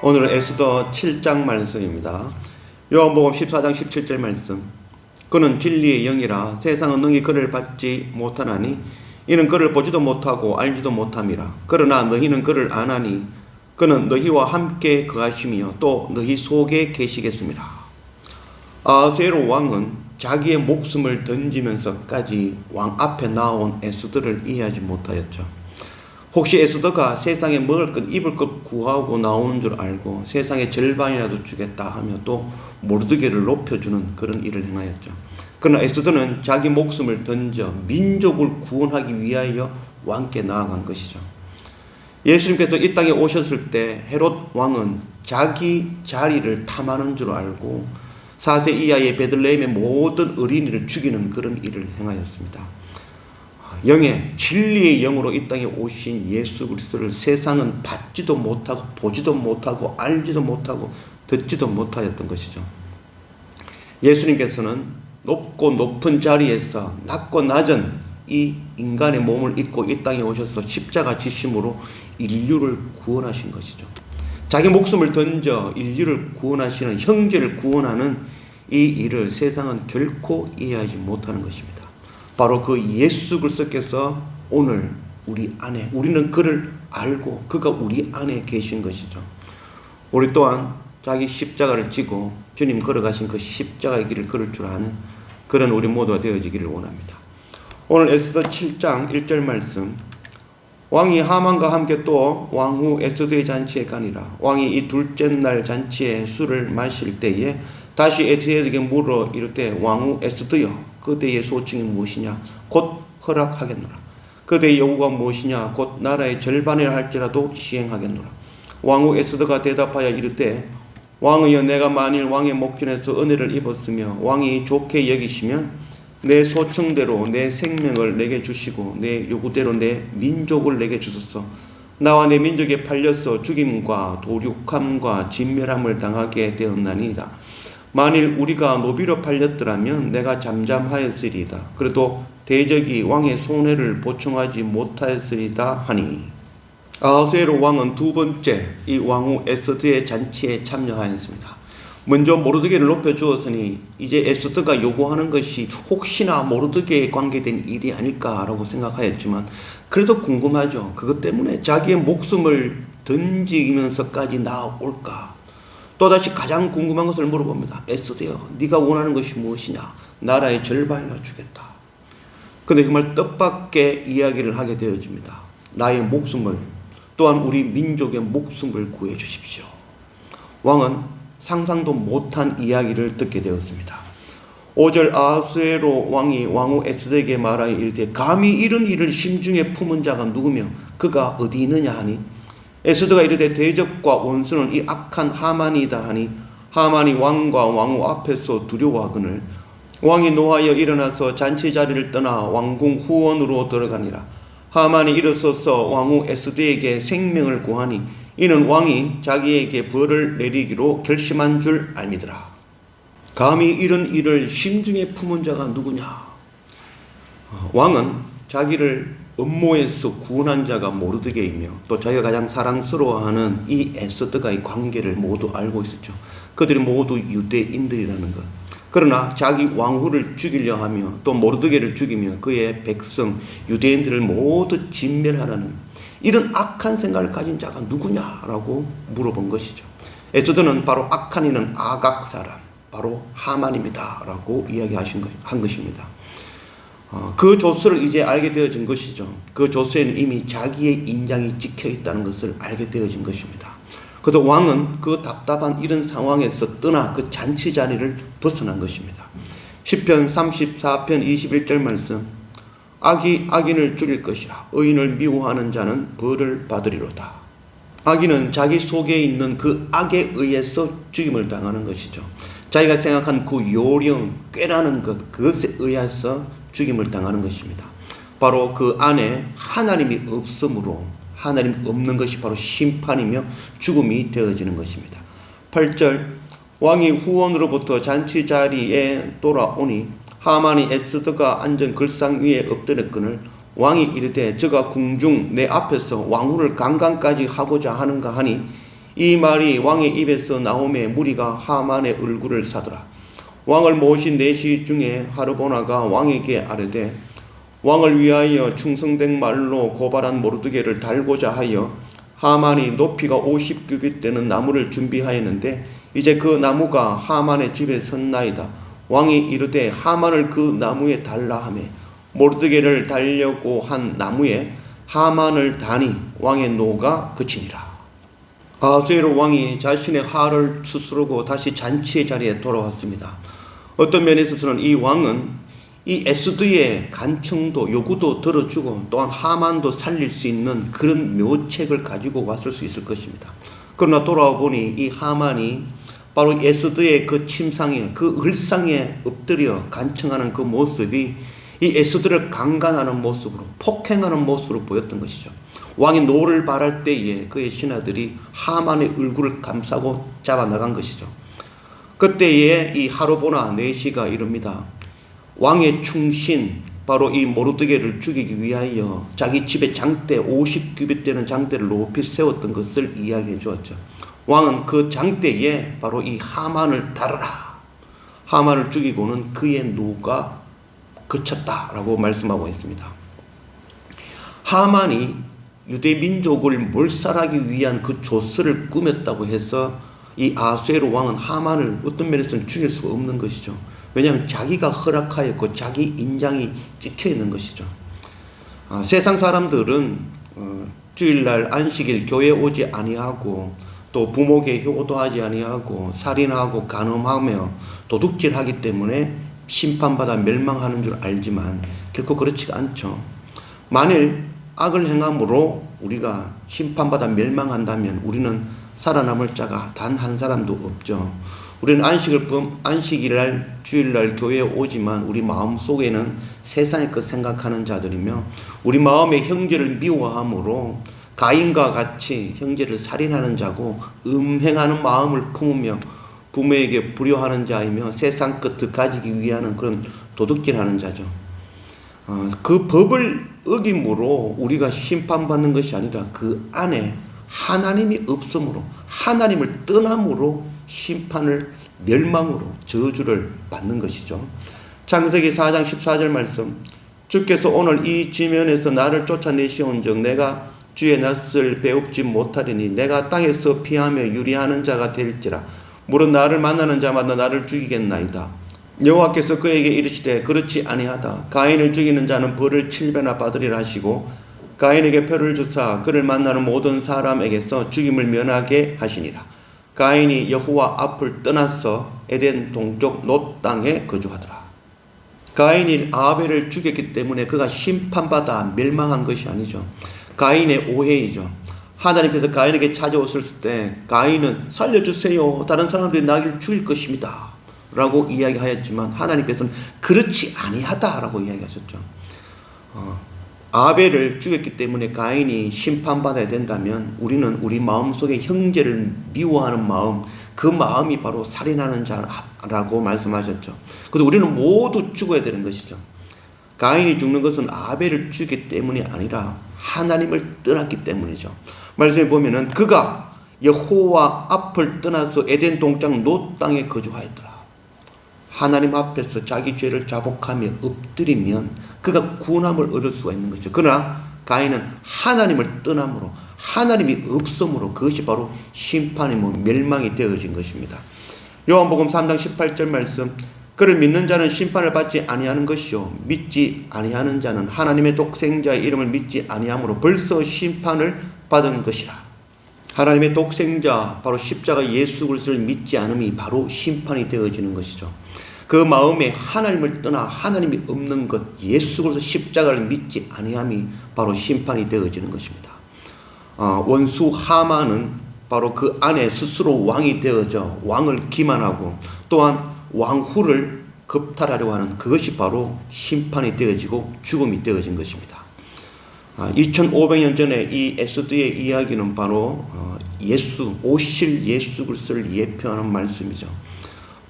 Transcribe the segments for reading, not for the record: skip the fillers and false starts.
오늘은 에스더 7장 말씀입니다. 요한복음 14장 17절 말씀. 그는 진리의 영이라 세상은 능히 그를 받지 못하나니 이는 그를 보지도 못하고 알지도 못함이라. 그러나 너희는 그를 아나니 그는 너희와 함께 거하시며 또 너희 속에 계시겠습니다. 아하수에로 왕은 자기의 목숨을 던지면서까지 왕 앞에 나온 에스더를 이해하지 못하였죠. 혹시 에스더가 세상에 먹을 것 입을 것 구하고 나오는 줄 알고 세상의 절반이라도 주겠다 하며 또 모르드게를 높여주는 그런 일을 행하였죠. 그러나 에스더는 자기 목숨을 던져 민족을 구원하기 위하여 왕께 나아간 것이죠. 예수님께서 이 땅에 오셨을 때 헤롯 왕은 자기 자리를 탐하는 줄 알고 4세 이하의 베들레헴의 모든 어린이를 죽이는 그런 일을 행하였습니다. 영의 진리의 영으로 이 땅에 오신 예수 그리스도를 세상은 받지도 못하고 보지도 못하고 알지도 못하고 듣지도 못하였던 것이죠. 예수님께서는 높고 높은 자리에서 낮고 낮은 이 인간의 몸을 입고 이 땅에 오셔서 십자가 지심으로 인류를 구원하신 것이죠. 자기 목숨을 던져 인류를 구원하시는, 형제를 구원하는 이 일을 세상은 결코 이해하지 못하는 것입니다. 바로 그 예수 그리스도께서 오늘 우리 안에, 우리는 그를 알고 그가 우리 안에 계신 것이죠. 우리 또한 자기 십자가를 지고 주님 걸어가신 그 십자가의 길을 걸을 줄 아는 그런 우리 모두가 되어지기를 원합니다. 오늘 에스더 7장 1절 말씀. 왕이 하만과 함께 또 왕후 에스더의 잔치에 가니라. 왕이 이 둘째 날 잔치에 술을 마실 때에 다시 에스더에게 물어 이르되 왕후 에스더여 그대의 소청이 무엇이냐 곧 허락하겠노라. 그대의 요구가 무엇이냐 곧 나라의 절반이라 할지라도 시행하겠노라. 왕후 에스더가 대답하여 이르되 왕이여 내가 만일 왕의 목전에서 은혜를 입었으며 왕이 좋게 여기시면 내 소청대로 내 생명을 내게 주시고 내 요구대로 내 민족을 내게 주소서. 나와 내 민족에 팔려서 죽임과 도륙함과 진멸함을 당하게 되었나니이다. 만일 우리가 노비로 팔렸더라면 내가 잠잠하였으리이다. 그래도 대적이 왕의 손해를 보충하지 못하였으리이다 하니. 아하수에로 왕은 두 번째 이 왕후 에스더의 잔치에 참여하였습니다. 먼저 모르드게를 높여주었으니 이제 에스더가 요구하는 것이 혹시나 모르드게에 관계된 일이 아닐까라고 생각하였지만 그래도 궁금하죠. 그것 때문에 자기의 목숨을 던지면서까지 나올까. 또다시 가장 궁금한 것을 물어봅니다. 에스더여 네가 원하는 것이 무엇이냐. 나라의 절반이나 주겠다. 그런데 정말 뜻밖의 이야기를 하게 되어집니다. 나의 목숨을 또한 우리 민족의 목숨을 구해 주십시오. 왕은 상상도 못한 이야기를 듣게 되었습니다. 5절 아하수에로 왕이 왕후 에스더에게 말하여 이르되 감히 이런 일을 심중에 품은 자가 누구며 그가 어디 있느냐 하니 에스더가 이르되 대적과 원수는 이 악한 하만이다 하니 하만이 왕과 왕후 앞에서 두려워하거늘 왕이 노하여 일어나서 잔치 자리를 떠나 왕궁 후원으로 들어가니라. 하만이 일어서서 왕후 에스더에게 생명을 구하니 이는 왕이 자기에게 벌을 내리기로 결심한 줄 알미더라. 감히 이런 일을 심중에 품은 자가 누구냐. 왕은 자기를 음모에서 구원한 자가 모르드게이며 또 자기가 가장 사랑스러워하는 이 에스더가의 관계를 모두 알고 있었죠. 그들이 모두 유대인들이라는 것. 그러나 자기 왕후를 죽이려 하며 또 모르드게를 죽이며 그의 백성 유대인들을 모두 진멸하라는 이런 악한 생각을 가진 자가 누구냐라고 물어본 것이죠. 에스더는 바로 악한 이는 아각 사람 바로 하만입니다 라고 한 것입니다. 그 조서를 이제 알게 되어진 것이죠. 그 조서에는 이미 자기의 인장이 찍혀 있다는 것을 알게 되어진 것입니다. 그래서 왕은 그 답답한 이런 상황에서 떠나 그 잔치 자리를 벗어난 것입니다. 시편 34편 21절 말씀. 악이 악인을 죽일 것이라 의인을 미워하는 자는 벌을 받으리로다. 악인은 자기 속에 있는 그 악에 의해서 죽임을 당하는 것이죠. 자기가 생각한 그 요령, 꾀라는 것, 그것에 의해서 죽임을 당하는 것입니다. 바로 그 안에 하나님이 없으므로 하나님 없는 것이 바로 심판이며 죽음이 되어지는 것입니다. 8절 왕이 후원으로부터 잔치 자리에 돌아오니 하만이 에스더가 앉은 글상 위에 엎드렸거늘 왕이 이르되 저가 궁중 내 앞에서 왕후를 강간까지 하고자 하는가 하니 이 말이 왕의 입에서 나오매 무리가 하만의 얼굴을 사더라. 왕을 모신 내시 중에 하르보나가 왕에게 아뢰되 왕을 위하여 충성된 말로 고발한 모르드게를 달고자 하여 하만이 높이가 50규빗 되는 나무를 준비하였는데 이제 그 나무가 하만의 집에 섰나이다. 왕이 이르되 하만을 그 나무에 달라 하매 모르드게를 달려고 한 나무에 하만을 다니 왕의 노가 그치니라. 아하수에로 왕이 자신의 화를 추스르고 다시 잔치의 자리에 돌아왔습니다. 어떤 면에 있어서는 이 왕은 이 에스더의 간청도 요구도 들어주고 또한 하만도 살릴 수 있는 그런 묘책을 가지고 왔을 수 있을 것입니다. 그러나 돌아와 보니 이 하만이 바로 에스더의 그 침상에 그 을상에 엎드려 간청하는 그 모습이 이 에스더를 강간하는 모습으로 폭행하는 모습으로 보였던 것이죠. 왕이 노를 발할 때에 그의 신하들이 하만의 얼굴을 감싸고 잡아나간 것이죠. 그때에 이 하르보나 내시가 이릅니다. 왕의 충신 바로 이 모르드게를 죽이기 위하여 자기 집에 장대 50규빗 되는 장대를 높이 세웠던 것을 이야기해 주었죠. 왕은 그 장대에 바로 이 하만을 달아라. 하만을 죽이고는 그의 노가 그쳤다라고 말씀하고 있습니다. 하만이 유대 민족을 몰살하기 위한 그 조서를 꾸몄다고 해서 이 아수에로 왕은 하만을 어떤 면에서는 죽일 수 없는 것이죠. 왜냐하면 자기가 허락하였고 자기 인장이 찍혀 있는 것이죠. 세상 사람들은 주일날 안식일 교회 오지 아니하고 또 부모에게 효도하지 아니하고 살인하고 간음하며 도둑질하기 때문에 심판받아 멸망하는 줄 알지만 결코 그렇지가 않죠. 만일 악을 행함으로 우리가 심판받아 멸망한다면 우리는 살아남을 자가 단 한 사람도 없죠. 우리는 안식일날 주일날 교회에 오지만 우리 마음속에는 세상의 것 생각하는 자들이며 우리 마음에 형제를 미워함으로 가인과 같이 형제를 살인하는 자고 음행하는 마음을 품으며 부모에게 불효하는 자이며 세상 것을 가지기 위한 그런 도둑질하는 자죠. 그 법을 어김으로 우리가 심판받는 것이 아니라 그 안에 하나님이 없으므로 하나님을 떠남으로 심판을 멸망으로 저주를 받는 것이죠. 창세기 4장 14절 말씀 주께서 오늘 이 지면에서 나를 쫓아내시온즉 내가 주의 낯을 배웁지 못하리니 내가 땅에서 피하며 유리하는 자가 될지라 무릇 나를 만나는 자마다 나를 죽이겠나이다. 여호와께서 그에게 이르시되 그렇지 아니하다. 가인을 죽이는 자는 벌을 7배나 받으리라 하시고 가인에게 표를 주사 그를 만나는 모든 사람에게서 죽임을 면하게 하시니라. 가인이 여호와 앞을 떠나서 에덴 동쪽 놋 땅에 거주하더라. 가인이 아벨을 죽였기 때문에 그가 심판받아 멸망한 것이 아니죠. 가인의 오해이죠. 하나님께서 가인에게 찾아오셨을 때 가인은 살려주세요. 다른 사람들이 나를 죽일 것입니다. 라고 이야기하였지만 하나님께서는 그렇지 아니하다라고 이야기하셨죠. 아벨을 죽였기 때문에 가인이 심판받아야 된다면 우리는 우리 마음속에 형제를 미워하는 마음, 그 마음이 바로 살인하는 자라고 말씀하셨죠. 그래서 우리는 모두 죽어야 되는 것이죠. 가인이 죽는 것은 아벨을 죽였기 때문이 아니라 하나님을 떠났기 때문이죠. 말씀에 보면은 그가 여호와 앞을 떠나서 에덴 동쪽 놋 땅에 거주하였더라. 하나님 앞에서 자기 죄를 자복하며 엎드리면 그가 구원함을 얻을 수가 있는 것이죠. 그러나 가인은 하나님을 떠남으로 하나님이 없음으로 그것이 바로 심판이 멸망이 되어진 것입니다. 요한복음 3장 18절 말씀 그를 믿는 자는 심판을 받지 아니하는 것이요 믿지 아니하는 자는 하나님의 독생자의 이름을 믿지 아니하므로 벌써 심판을 받은 것이라. 하나님의 독생자 바로 십자가 예수 그리스도를 믿지 않음이 바로 심판이 되어지는 것이죠. 그 마음에 하나님을 떠나 하나님이 없는 것 예수 그리스도 십자가를 믿지 아니함이 바로 심판이 되어지는 것입니다. 원수 하만은 바로 그 안에 스스로 왕이 되어져 왕을 기만하고 또한 왕후를 겁탈하려고 하는 그것이 바로 심판이 되어지고 죽음이 되어진 것입니다. 2500년 전에 이 에스더의 이야기는 바로 오실 예수 그리스도를 예표하는 말씀이죠.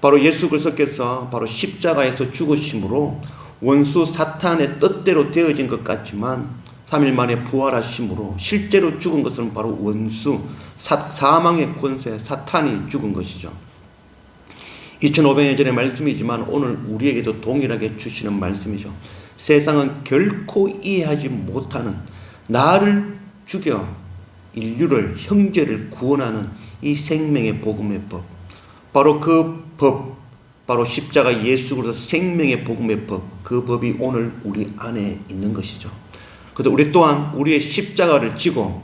바로 예수 그리스도께서 바로 십자가에서 죽으심으로 원수 사탄의 뜻대로 되어진 것 같지만 3일 만에 부활하심으로 실제로 죽은 것은 바로 원수, 사망의 권세, 사탄이 죽은 것이죠. 2500년 전의 말씀이지만 오늘 우리에게도 동일하게 주시는 말씀이죠. 세상은 결코 이해하지 못하는 나를 죽여 인류를, 형제를 구원하는 이 생명의 복음의 법, 바로 그 법, 바로 십자가 예수 그리스도 생명의 복음의 법, 그 법이 오늘 우리 안에 있는 것이죠. 그래서 우리 또한 우리의 십자가를 지고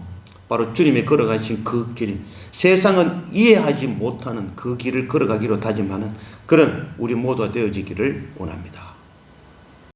바로 주님이 걸어가신 그 길, 세상은 이해하지 못하는 그 길을 걸어가기로 다짐하는 그런 우리 모두가 되어지기를 원합니다.